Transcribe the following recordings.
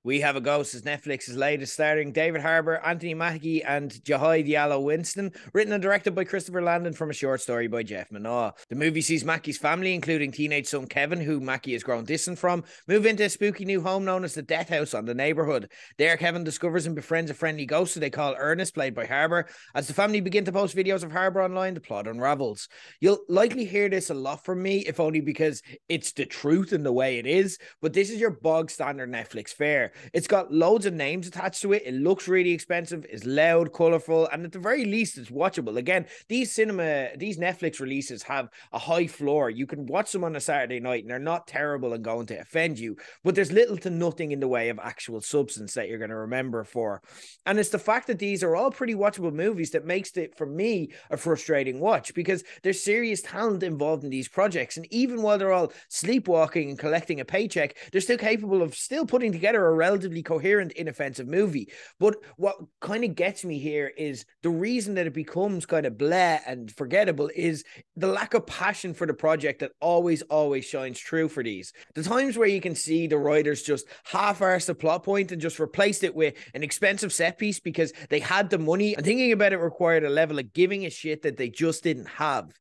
We Have a Ghost is Netflix's latest, starring David Harbour, Anthony Mackie, and Jahai Diallo Winston, written and directed by Christopher Landon from a short story by Jeff Manaugh. The movie sees Mackie's family, including teenage son Kevin, who Mackie has grown distant from, move into a spooky new home known as the Death House on the neighbourhood. There, Kevin discovers and befriends a friendly ghost who they call Ernest, played by Harbour. As the family begin to post videos of Harbour online, the plot unravels. You'll likely hear this a lot from me, if only because it's the truth in the way it is, but this is your bog standard Netflix fare. It's got loads of names attached to it. It looks really expensive, it's loud, colourful, and at the very least, it's watchable. Again, these Netflix releases have a high floor. You can watch them on a Saturday night, and they're not terrible and going to offend you, but there's little to nothing in the way of actual substance that you're going to remember for. And it's the fact that these are all pretty watchable movies that makes it, for me, a frustrating watch, because there's serious talent involved in these projects, and even while they're all sleepwalking and collecting a paycheck, they're still capable of still putting together a relatively coherent, inoffensive movie. But what kind of gets me here is the reason that it becomes kind of blah and forgettable is the lack of passion for the project that always shines through for these. The times where you can see the writers just half-arsed the plot point and just replaced it with an expensive set piece because they had the money, and thinking about it required a level of giving a shit that they just didn't have.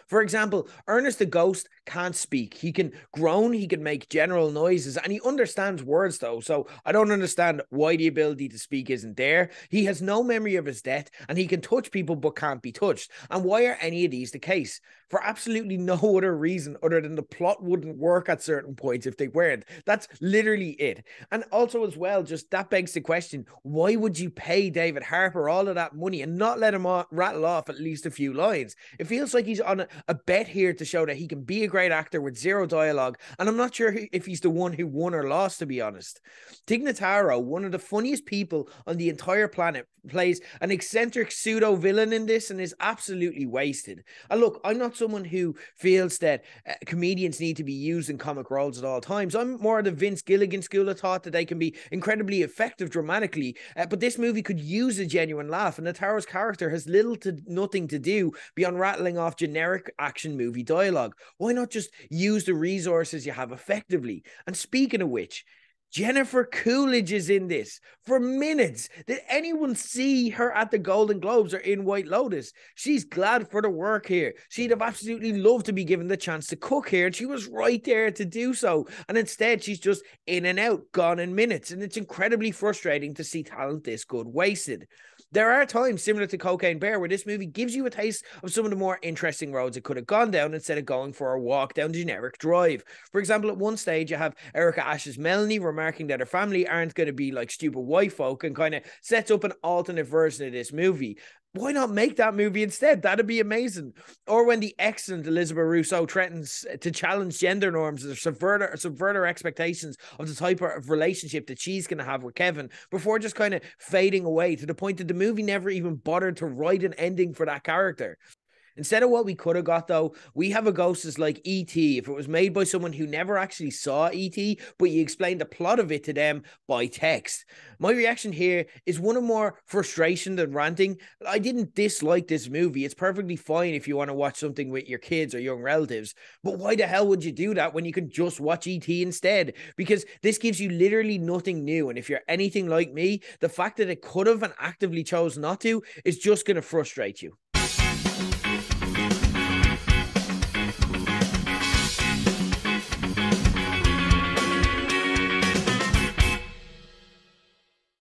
For example, Ernest the Ghost can't speak. He can groan, he can make general noises, and he understands words though, so I don't understand why the ability to speak isn't there. He has no memory of his death, and he can touch people but can't be touched. And why are any of these the case? For absolutely no other reason other than the plot wouldn't work at certain points if they weren't. That's literally it. And also as well, just that begs the question, why would you pay David Harbour all of that money and not let him rattle off at least a few lines? It feels like he's on a bet here to show that he can be a great actor with zero dialogue, and I'm not sure if he's the one who won or lost, to be honest. Tig Notaro, one of the funniest people on the entire planet, plays an eccentric pseudo villain in this and is absolutely wasted. And look, I'm not someone who feels that comedians need to be used in comic roles at all times. I'm more of the Vince Gilligan school of thought that they can be incredibly effective dramatically, but this movie could use a genuine laugh, and Notaro's character has little to nothing to do beyond rattling off generic action movie dialogue. Why not just use the resources you have effectively? And speaking of which, Jennifer Coolidge is in this for minutes. Did anyone see her at the Golden Globes or in White Lotus? She's glad for the work here. She'd have absolutely loved to be given the chance to cook here, and she was right there to do so. And instead, she's just in and out, gone in minutes. And it's incredibly frustrating to see talent this good wasted. There are times similar to Cocaine Bear where this movie gives you a taste of some of the more interesting roads it could have gone down instead of going for a walk down generic drive. For example, at one stage you have Erica Ash's Melanie remarking that her family aren't going to be like stupid white folk, and kind of sets up an alternate version of this movie. Why not make that movie instead? That'd be amazing. Or when the excellent Elizabeth Rousseau threatens to challenge gender norms or subvert her expectations of the type of relationship that she's going to have with Kevin, before just kind of fading away to the point that the movie never even bothered to write an ending for that character. Instead of what we could have got, though, We Have a Ghost is like E.T. if it was made by someone who never actually saw E.T., but you explained the plot of it to them by text. My reaction here is one of more frustration than ranting. I didn't dislike this movie. It's perfectly fine if you want to watch something with your kids or young relatives, but why the hell would you do that when you can just watch E.T. instead? Because this gives you literally nothing new, and if you're anything like me, the fact that it could have and actively chose not to is just going to frustrate you.